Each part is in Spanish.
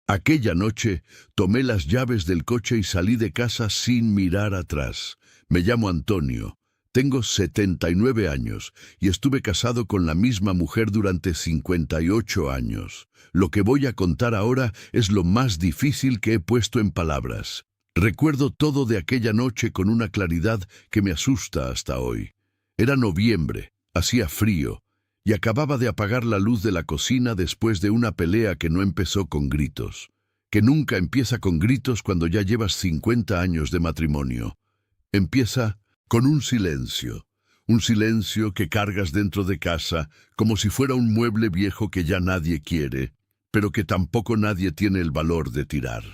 Aquella noche tomé las llaves del coche y salí de casa sin mirar atrás. Me llamo Antonio, tengo 79 años y estuve casado con la misma mujer durante 58 años. Lo que voy a contar ahora es lo más difícil que he puesto en palabras. Recuerdo todo de aquella noche con una claridad que me asusta hasta hoy. Era noviembre, hacía frío, y acababa de apagar la luz de la cocina después de una pelea que no empezó con gritos, que nunca empieza con gritos cuando ya llevas 50 años de matrimonio. Empieza con un silencio que cargas dentro de casa como si fuera un mueble viejo que ya nadie quiere, pero que tampoco nadie tiene el valor de tirar.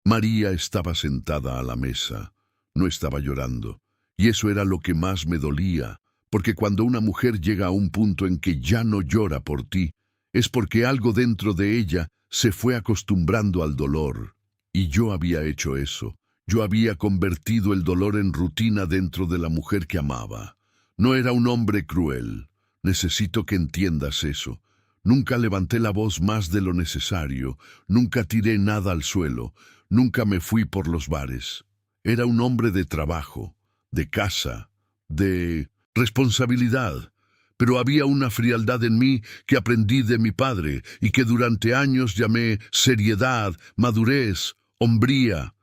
María estaba sentada a la mesa, no estaba llorando, y eso era lo que más me dolía. Porque cuando una mujer llega a un punto en que ya no llora por ti, es porque algo dentro de ella se fue acostumbrando al dolor. Y yo había hecho eso. Yo había convertido el dolor en rutina dentro de la mujer que amaba. No era un hombre cruel. Necesito que entiendas eso. Nunca levanté la voz más de lo necesario. Nunca tiré nada al suelo. Nunca me fui por los bares. Era un hombre de trabajo, de casa, de responsabilidad, pero había una frialdad en mí que aprendí de mi padre y que durante años llamé seriedad, madurez, hombría,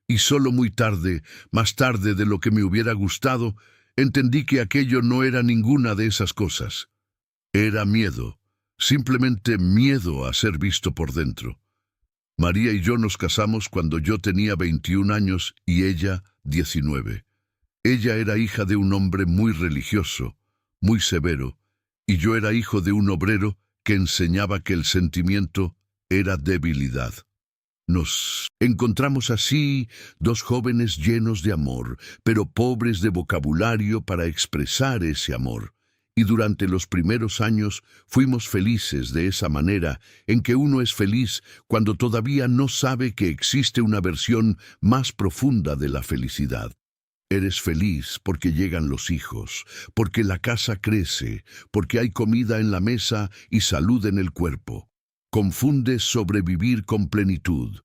y solo muy tarde, más tarde de lo que me hubiera gustado, entendí que aquello no era ninguna de esas cosas. Era miedo, simplemente miedo a ser visto por dentro. María y yo nos casamos cuando yo tenía 21 años y ella 19. Ella era hija de un hombre muy religioso, muy severo, y yo era hijo de un obrero que enseñaba que el sentimiento era debilidad. Nos encontramos así, dos jóvenes llenos de amor, pero pobres de vocabulario para expresar ese amor. Y durante los primeros años fuimos felices de esa manera en que uno es feliz cuando todavía no sabe que existe una versión más profunda de la felicidad. Eres feliz porque llegan los hijos, porque la casa crece, porque hay comida en la mesa y salud en el cuerpo. Confundes sobrevivir con plenitud.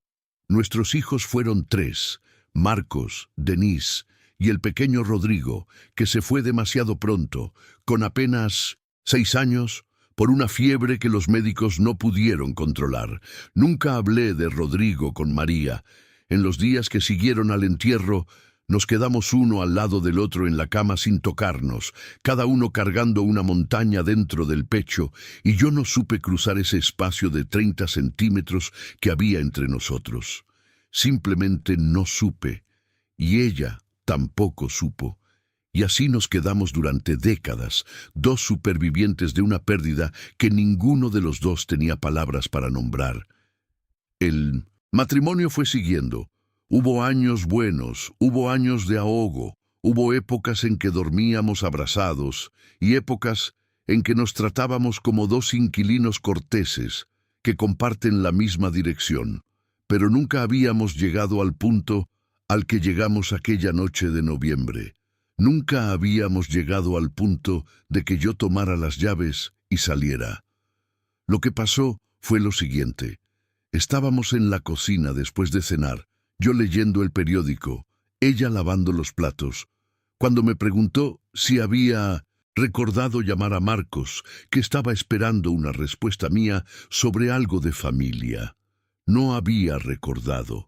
Nuestros hijos fueron 3, Marcos, Denise y el pequeño Rodrigo, que se fue demasiado pronto, con apenas 6 años, por una fiebre que los médicos no pudieron controlar. Nunca hablé de Rodrigo con María. En los días que siguieron al entierro, nos quedamos uno al lado del otro en la cama sin tocarnos, cada uno cargando una montaña dentro del pecho, y yo no supe cruzar ese espacio de 30 centímetros que había entre nosotros. Simplemente no supe, y ella tampoco supo. Y así nos quedamos durante décadas, dos supervivientes de una pérdida que ninguno de los dos tenía palabras para nombrar. El matrimonio fue siguiendo. Hubo años buenos, hubo años de ahogo, hubo épocas en que dormíamos abrazados y épocas en que nos tratábamos como dos inquilinos corteses que comparten la misma dirección, pero nunca habíamos llegado al punto al que llegamos aquella noche de noviembre. Nunca habíamos llegado al punto de que yo tomara las llaves y saliera. Lo que pasó fue lo siguiente. Estábamos en la cocina después de cenar, yo leyendo el periódico, ella lavando los platos, cuando me preguntó si había recordado llamar a Marcos, que estaba esperando una respuesta mía sobre algo de familia. No había recordado.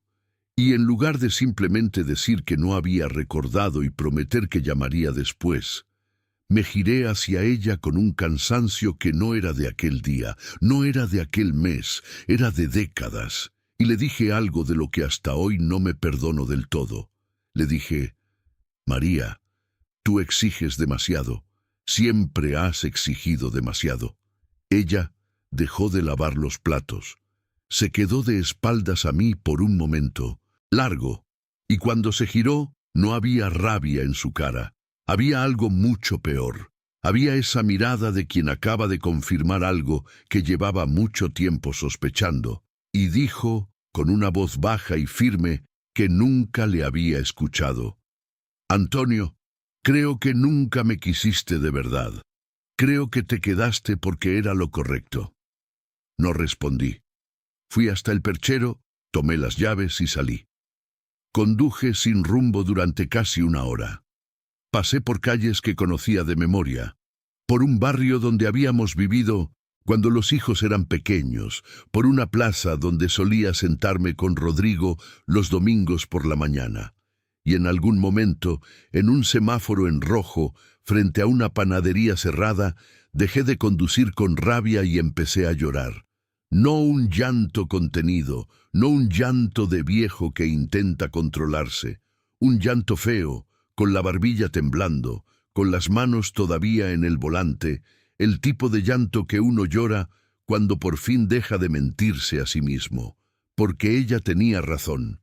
Y en lugar de simplemente decir que no había recordado y prometer que llamaría después, me giré hacia ella con un cansancio que no era de aquel día, no era de aquel mes, era de décadas. Y le dije algo de lo que hasta hoy no me perdono del todo. Le dije, María, tú exiges demasiado. Siempre has exigido demasiado. Ella dejó de lavar los platos. Se quedó de espaldas a mí por un momento, largo, y cuando se giró no había rabia en su cara. Había algo mucho peor. Había esa mirada de quien acaba de confirmar algo que llevaba mucho tiempo sospechando. Y dijo, con una voz baja y firme, que nunca le había escuchado. Antonio, creo que nunca me quisiste de verdad. Creo que te quedaste porque era lo correcto. No respondí. Fui hasta el perchero Tomé las llaves y salí. Conduje sin rumbo durante casi una hora. Pasé por calles que conocía de memoria, por un barrio donde habíamos vivido cuando los hijos eran pequeños, por una plaza donde solía sentarme con Rodrigo los domingos por la mañana. Y en algún momento, en un semáforo en rojo, frente a una panadería cerrada, dejé de conducir con rabia y empecé a llorar. No un llanto contenido, no un llanto de viejo que intenta controlarse, un llanto feo, con la barbilla temblando, con las manos todavía en el volante, el tipo de llanto que uno llora cuando por fin deja de mentirse a sí mismo. Porque ella tenía razón.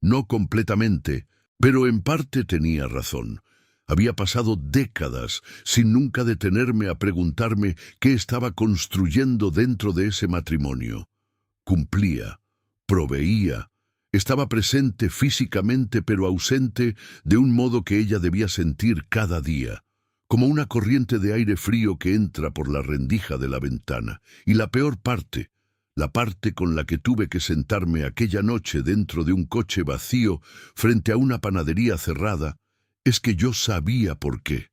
No completamente, pero en parte tenía razón. Había pasado décadas sin nunca detenerme a preguntarme qué estaba construyendo dentro de ese matrimonio. Cumplía, proveía, estaba presente físicamente pero ausente de un modo que ella debía sentir cada día, como una corriente de aire frío que entra por la rendija de la ventana. Y la peor parte, la parte con la que tuve que sentarme aquella noche dentro de un coche vacío frente a una panadería cerrada, es que yo sabía por qué.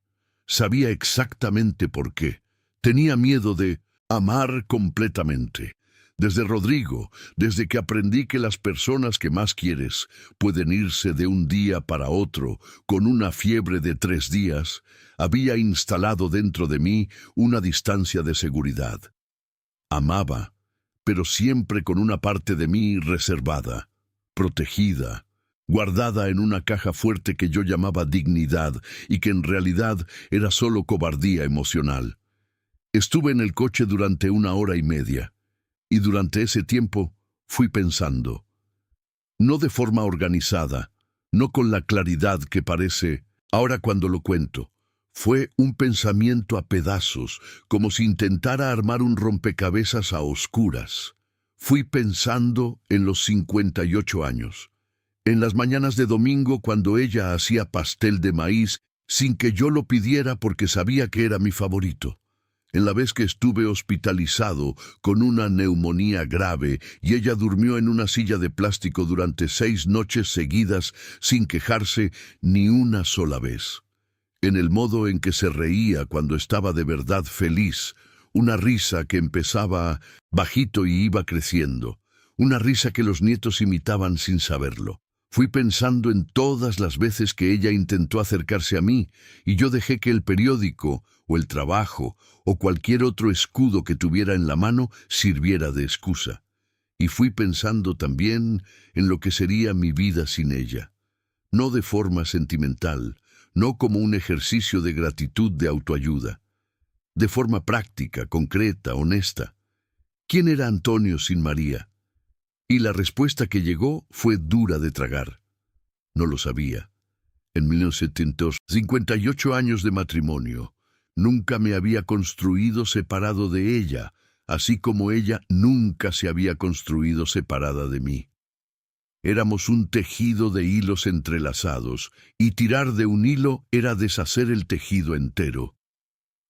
Sabía exactamente por qué. Tenía miedo de amar completamente. Desde Rodrigo, desde que aprendí que las personas que más quieres pueden irse de un día para otro con una fiebre de 3 días, había instalado dentro de mí una distancia de seguridad. Amaba, pero siempre con una parte de mí reservada, protegida, guardada en una caja fuerte que yo llamaba dignidad y que en realidad era solo cobardía emocional. Estuve en el coche durante 1 hora y media, y durante ese tiempo fui pensando, no de forma organizada, no con la claridad que parece ahora cuando lo cuento. Fue un pensamiento a pedazos, como si intentara armar un rompecabezas a oscuras. Fui pensando en los 58 años, en las mañanas de domingo cuando ella hacía pastel de maíz sin que yo lo pidiera porque sabía que era mi favorito. En la vez que estuve hospitalizado con una neumonía grave y ella durmió en una silla de plástico durante 6 noches seguidas sin quejarse ni una sola vez. En el modo en que se reía cuando estaba de verdad feliz, una risa que empezaba bajito y iba creciendo, una risa que los nietos imitaban sin saberlo. Fui pensando en todas las veces que ella intentó acercarse a mí y yo dejé que el periódico o el trabajo o cualquier otro escudo que tuviera en la mano sirviera de excusa. Y fui pensando también en lo que sería mi vida sin ella. No de forma sentimental, no como un ejercicio de gratitud de autoayuda. De forma práctica, concreta, honesta. ¿Quién era Antonio sin María? Y la respuesta que llegó fue dura de tragar. No lo sabía. En 1970, 58 años de matrimonio, nunca me había construido separado de ella, así como ella nunca se había construido separada de mí. Éramos un tejido de hilos entrelazados, y tirar de un hilo era deshacer el tejido entero.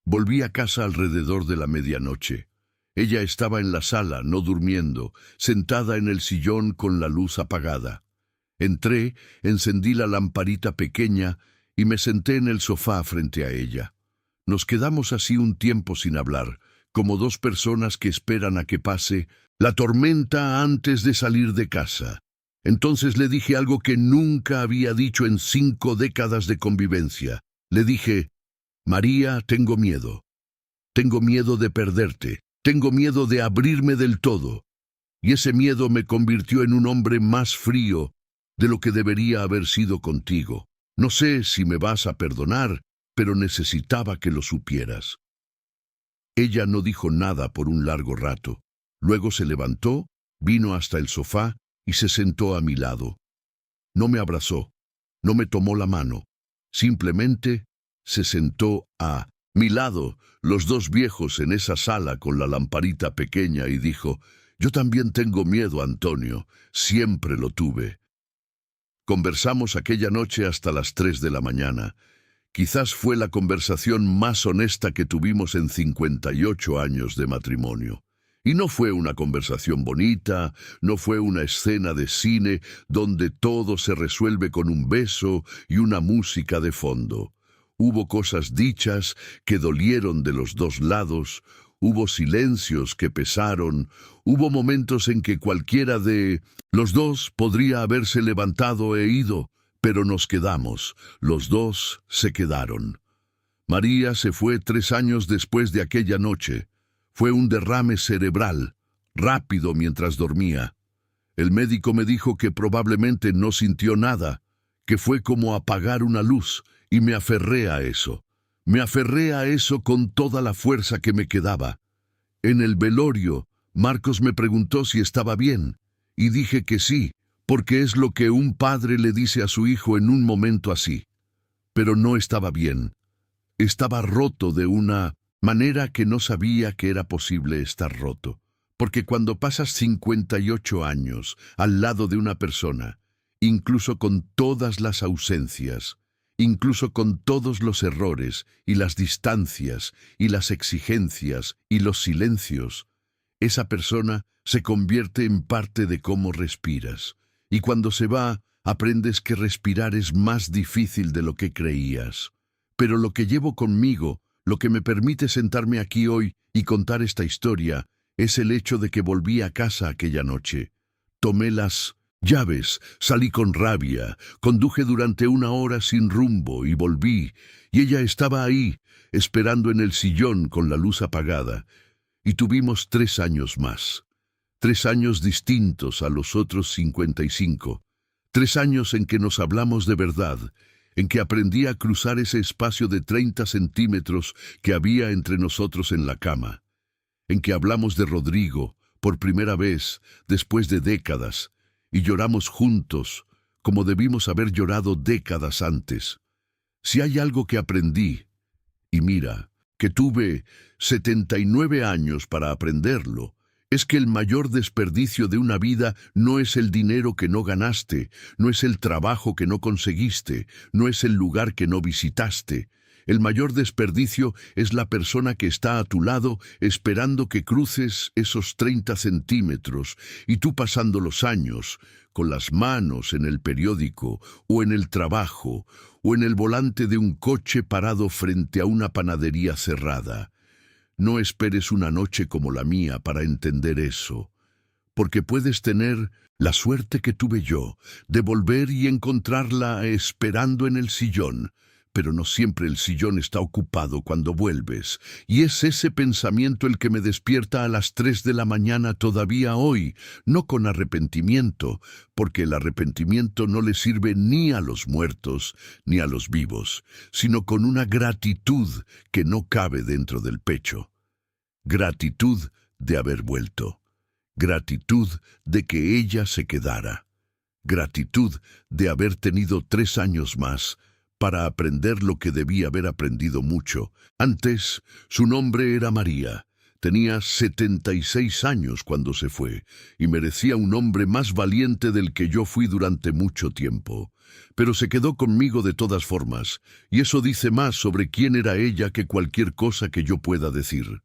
Volví a casa alrededor de la medianoche. Ella estaba en la sala, no durmiendo, sentada en el sillón con la luz apagada. Entré, encendí la lamparita pequeña y me senté en el sofá frente a ella. Nos quedamos así un tiempo sin hablar, como 2 personas que esperan a que pase la tormenta antes de salir de casa. Entonces le dije algo que nunca había dicho en 5 décadas de convivencia. Le dije, María, tengo miedo. Tengo miedo de perderte. Tengo miedo de abrirme del todo. Y ese miedo me convirtió en un hombre más frío de lo que debería haber sido contigo. No sé si me vas a perdonar, pero necesitaba que lo supieras. Ella no dijo nada por un largo rato. Luego se levantó, vino hasta el sofá y se sentó a mi lado. No me abrazó, no me tomó la mano. Simplemente se sentó a mi lado, los 2 viejos en esa sala con la lamparita pequeña, y dijo, yo también tengo miedo, Antonio, siempre lo tuve. Conversamos aquella noche hasta las 3 de la mañana. Quizás fue la conversación más honesta que tuvimos en 58 años de matrimonio. Y no fue una conversación bonita, no fue una escena de cine donde todo se resuelve con un beso y una música de fondo. Hubo cosas dichas que dolieron de los dos lados, hubo silencios que pesaron, hubo momentos en que cualquiera de los dos podría haberse levantado e ido, pero nos quedamos, los dos se quedaron. María se fue 3 años después de aquella noche. Fue un derrame cerebral, rápido mientras dormía. El médico me dijo que probablemente no sintió nada, que fue como apagar una luz, y me aferré a eso. Me aferré a eso con toda la fuerza que me quedaba. En el velorio, Marcos me preguntó si estaba bien, y dije que sí, porque es lo que un padre le dice a su hijo en un momento así. Pero no estaba bien. Estaba roto de una manera que no sabía que era posible estar roto. Porque cuando pasas 58 años al lado de una persona, incluso con todas las ausencias, incluso con todos los errores y las distancias y las exigencias y los silencios, esa persona se convierte en parte de cómo respiras. Y cuando se va, aprendes que respirar es más difícil de lo que creías. Pero lo que llevo conmigo, lo que me permite sentarme aquí hoy y contar esta historia, es el hecho de que volví a casa aquella noche. Tomé las llaves, salí con rabia, conduje durante 1 hora sin rumbo y volví, y ella estaba ahí, esperando en el sillón con la luz apagada. Y tuvimos 3 años más. 3 años distintos a los otros 55. 3 años en que nos hablamos de verdad, en que aprendí a cruzar ese espacio de 30 centímetros que había entre nosotros en la cama, en que hablamos de Rodrigo, por primera vez, después de décadas, y lloramos juntos, como debimos haber llorado décadas antes. Si hay algo que aprendí, y mira, que tuve 79 años para aprenderlo, es que el mayor desperdicio de una vida no es el dinero que no ganaste, no es el trabajo que no conseguiste, no es el lugar que no visitaste. El mayor desperdicio es la persona que está a tu lado esperando que cruces esos 30 centímetros y tú pasando los años, con las manos en el periódico o en el trabajo o en el volante de un coche parado frente a una panadería cerrada. No esperes una noche como la mía para entender eso, porque puedes tener la suerte que tuve yo de volver y encontrarla esperando en el sillón, pero no siempre el sillón está ocupado cuando vuelves, y es ese pensamiento el que me despierta a las 3 de la mañana todavía hoy, no con arrepentimiento, porque el arrepentimiento no le sirve ni a los muertos ni a los vivos, sino con una gratitud que no cabe dentro del pecho. Gratitud de haber vuelto, gratitud de que ella se quedara, gratitud de haber tenido 3 años más para aprender lo que debía haber aprendido mucho. Antes, su nombre era María. Tenía 76 años cuando se fue, y merecía un hombre más valiente del que yo fui durante mucho tiempo. Pero se quedó conmigo de todas formas, y eso dice más sobre quién era ella que cualquier cosa que yo pueda decir.